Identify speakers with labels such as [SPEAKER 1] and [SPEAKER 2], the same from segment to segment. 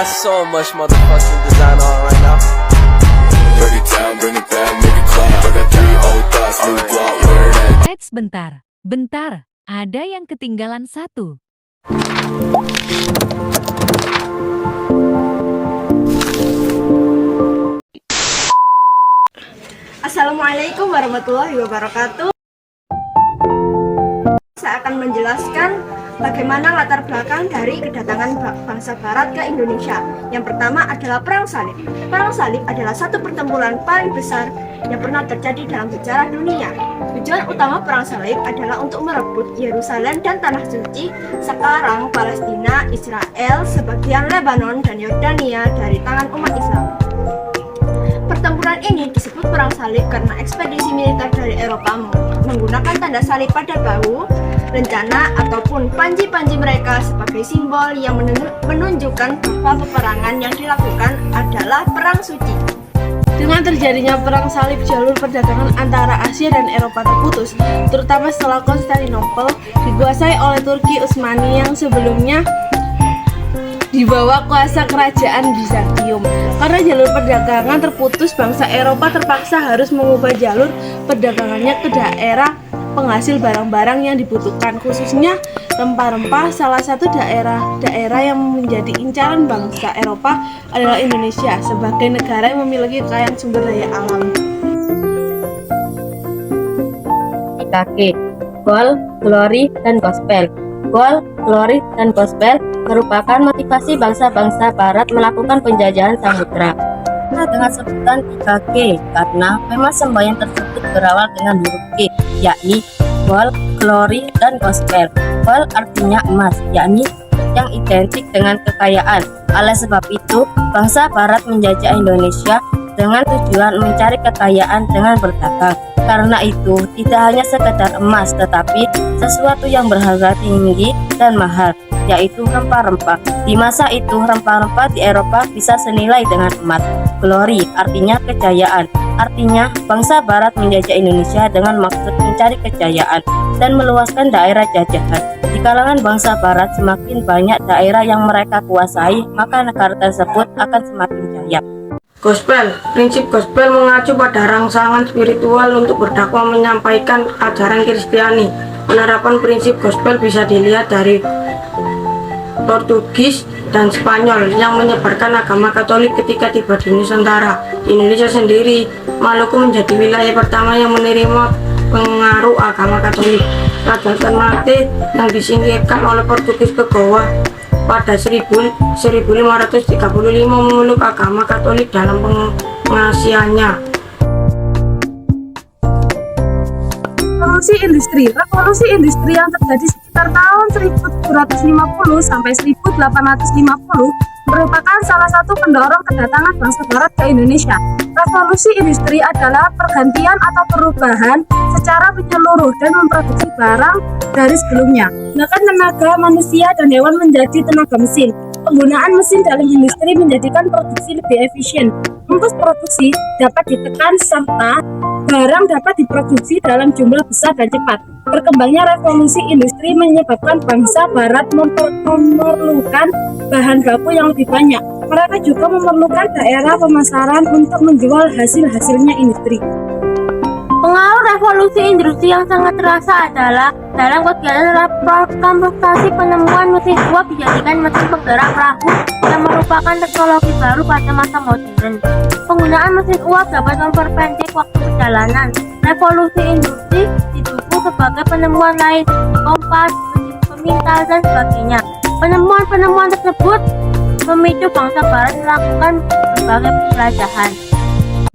[SPEAKER 1] got so much motherfucking design on right now.
[SPEAKER 2] Break it down, bring it back, make it clap. I got 3 old thoughts, new block, where that?
[SPEAKER 3] Eits, bentar, ada yang ketinggalan satu.
[SPEAKER 4] Assalamualaikum warahmatullahi wabarakatuh. Saya akan menjelaskan bagaimana latar belakang dari kedatangan bangsa Barat ke Indonesia. Yang pertama adalah Perang Salib. Perang Salib adalah satu pertempuran paling besar yang pernah terjadi dalam sejarah dunia. Tujuan utama Perang Salib adalah untuk merebut Yerusalem dan Tanah Suci, sekarang Palestina, Israel, sebagian Lebanon, dan Yordania dari tangan umat Islam. Pertempuran ini disebut Perang Salib karena ekspedisi militer dari Eropa menggunakan tanda salib pada bahu, rencana ataupun panji-panji mereka sebagai simbol yang menunjukkan bahwa peperangan yang dilakukan adalah perang suci.
[SPEAKER 5] Dengan terjadinya perang salib, jalur perdagangan antara Asia dan Eropa terputus, terutama setelah Konstantinopel dikuasai oleh Turki Utsmani yang sebelumnya di bawah kuasa kerajaan Bizantium. Karena jalur perdagangan terputus, bangsa Eropa terpaksa harus mengubah jalur perdagangannya ke daerah penghasil barang-barang yang dibutuhkan, khususnya rempah-rempah. Salah satu daerah yang menjadi incaran bangsa Eropa adalah Indonesia sebagai negara yang memiliki kekayaan sumber daya alam.
[SPEAKER 6] IKG, Goal, Glory, dan Gospel. Goal, Glory, dan Gospel merupakan motivasi bangsa-bangsa Barat melakukan penjajahan samudra. Dengan sebutan 3G karena memang semboyan tersebut berawal dengan huruf G, yakni Gold, Glory, dan Gospel. Gold artinya emas, yakni yang identik dengan kekayaan. Oleh sebab itu, bangsa Barat menjajah Indonesia dengan tujuan mencari kekayaan dengan berdagang. Karena itu, tidak hanya sekedar emas, tetapi sesuatu yang berharga tinggi dan mahal, yaitu rempah-rempah. Di masa itu, rempah-rempah di Eropa bisa senilai dengan emas. Glory artinya kejayaan, artinya bangsa Barat menjajah Indonesia dengan maksud mencari kejayaan dan meluaskan daerah jajahan. Di kalangan bangsa Barat, semakin banyak daerah yang mereka kuasai, maka negara tersebut akan semakin jaya.
[SPEAKER 7] Gospel, prinsip gospel mengacu pada rangsangan spiritual untuk berdakwah menyampaikan ajaran Kristiani. Penerapan prinsip gospel bisa dilihat dari Portugis dan Spanyol yang menyebarkan agama Katolik ketika tiba di Nusantara. Di Indonesia sendiri, Maluku menjadi wilayah pertama yang menerima pengaruh agama Katolik. Raja Ternate yang disingkirkan oleh Portugis ke Goa pada 1535 memeluk agama Katolik dalam pengasihannya. Revolusi industri yang terjadi sekitar tahun 1750 sampai 1850 merupakan salah satu pendorong kedatangan bangsa Barat ke Indonesia. Revolusi industri adalah pergantian atau perubahan secara menyeluruh dan memproduksi barang dari sebelumnya. Bahkan tenaga manusia dan hewan menjadi tenaga mesin. Penggunaan mesin dalam industri menjadikan produksi lebih efisien. Ongkos produksi dapat ditekan serta barang dapat diproduksi dalam jumlah besar dan cepat. Berkembangnya revolusi industri menyebabkan bangsa Barat memerlukan bahan baku yang lebih banyak. Mereka juga memerlukan daerah pemasaran untuk menjual hasil-hasilnya industri.
[SPEAKER 8] Pengaruh revolusi industri yang sangat terasa adalah dalam kegiatan transportasi. Penemuan mesin uap dijadikan mesin penggerak perahu yang merupakan teknologi baru pada masa modern. Penggunaan mesin uap dapat memperpendek waktu perjalanan. Revolusi industri didukung sebagai penemuan lain seperti kompas, mesin pemintal, dan sebagainya. Penemuan-penemuan tersebut memicu bangsa Barat melakukan berbagai penjelajahan.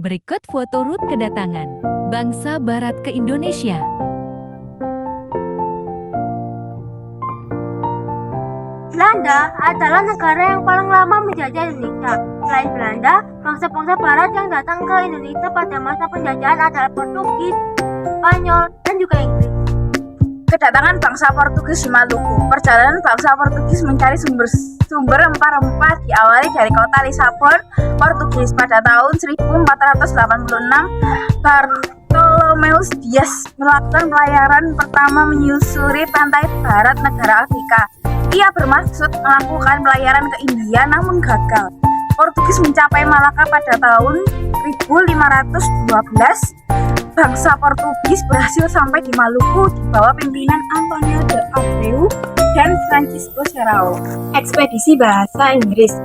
[SPEAKER 3] Berikut foto rute kedatangan bangsa Barat ke Indonesia.
[SPEAKER 8] Belanda adalah negara yang paling lama menjajah Indonesia. Selain Belanda, bangsa-bangsa Barat yang datang ke Indonesia pada masa penjajahan adalah Portugis, Spanyol, dan juga Inggris.
[SPEAKER 5] Kedatangan bangsa Portugis di Maluku. Perjalanan bangsa Portugis mencari sumber rempah-rempah diawali dari kota Lisabon, Portugis. Pada tahun 1486, Bartolomeus Dias melakukan pelayaran pertama menyusuri pantai barat negara Afrika.
[SPEAKER 7] Ia bermaksud melakukan pelayaran ke India namun gagal. Portugis mencapai Malaka pada tahun 1512. Bangsa Portugis berhasil sampai di Maluku di bawah pimpinan Antonio de Abreu dan Francisco Serrao. Ekspedisi bahasa Inggris.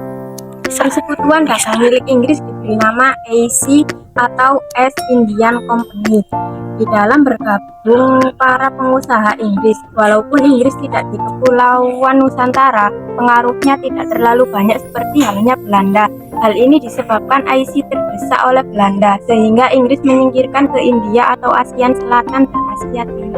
[SPEAKER 7] Persekutuan dagang milik Inggris diberi nama AC atau East Indian Company. Di dalam bergabung para pengusaha Inggris, walaupun Inggris tidak di Kepulauan Nusantara, pengaruhnya tidak terlalu banyak seperti halnya Belanda. Hal ini disebabkan IC terdesak oleh Belanda, sehingga Inggris menyingkirkan ke India atau ASEAN Selatan dan Asia Timur.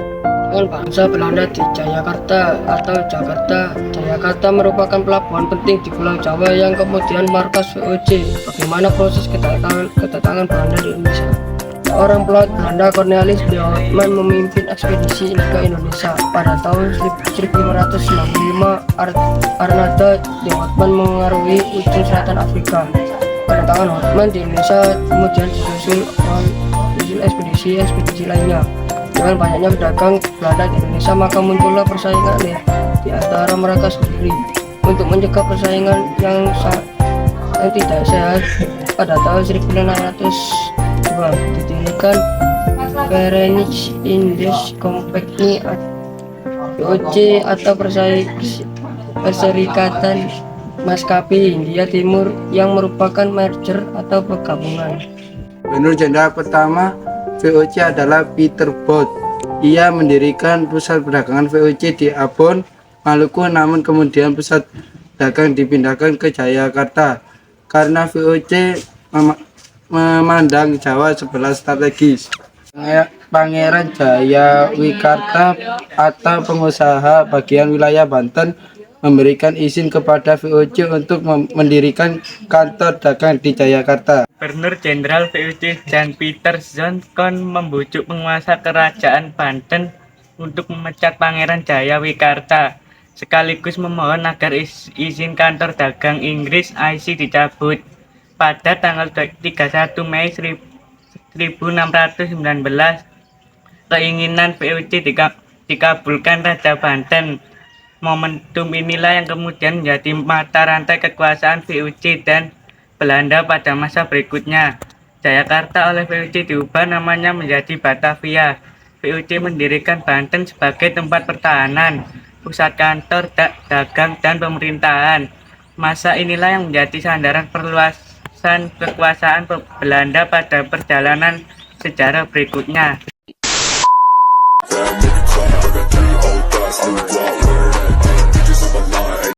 [SPEAKER 9] Dengan bangsa Belanda di Jayakarta atau Jakarta. Jayakarta merupakan pelabuhan penting di Pulau Jawa yang kemudian markas VOC. Bagaimana proses kedatangan Belanda di Indonesia? Seorang pelaut Belanda Cornelis de Houtman memimpin ekspedisi ini ke Indonesia. Pada tahun 1595, Armada de Houtman mengarungi ujung selatan Afrika. Kedatangan Houtman di Indonesia kemudian disusul ekspedisi lainnya. Dengan banyaknya pedagang Belanda di Indonesia, maka muncullah persaingan di antara mereka sendiri. Untuk mencegah persaingan yang tidak sehat, pada tahun 1902 didirikan Verenigd Indisch Compagnie VOC atau Perserikatan Maskapai Hindia Timur yang merupakan merger atau penggabungan.
[SPEAKER 10] Gubernur Jenderal pertama VOC adalah Peter Both. Ia mendirikan pusat perdagangan VOC di Ambon, Maluku, namun kemudian pusat dagang dipindahkan ke Jayakarta karena VOC memandang Jawa sebelah strategis. Pangeran Jayawikarta atau pengusaha bagian wilayah Banten memberikan izin kepada VOC untuk mendirikan kantor dagang di Jayakarta.
[SPEAKER 11] Gubernur Jenderal VOC Jan Pieter Jonkon membujuk penguasa kerajaan Banten untuk memecat Pangeran Jayawikarta, sekaligus memohon agar izin kantor dagang Inggris IC dicabut. Pada tanggal 31 Mei 1619, keinginan VOC dikabulkan Raja Banten. Momentum inilah yang kemudian menjadi mata rantai kekuasaan VOC dan Belanda pada masa berikutnya. Jayakarta oleh VOC diubah namanya menjadi Batavia. VOC mendirikan Banten sebagai tempat pertahanan, pusat kantor, dagang, dan pemerintahan. Masa inilah yang menjadi sandaran perluasan kekuasaan Belanda pada perjalanan sejarah berikutnya.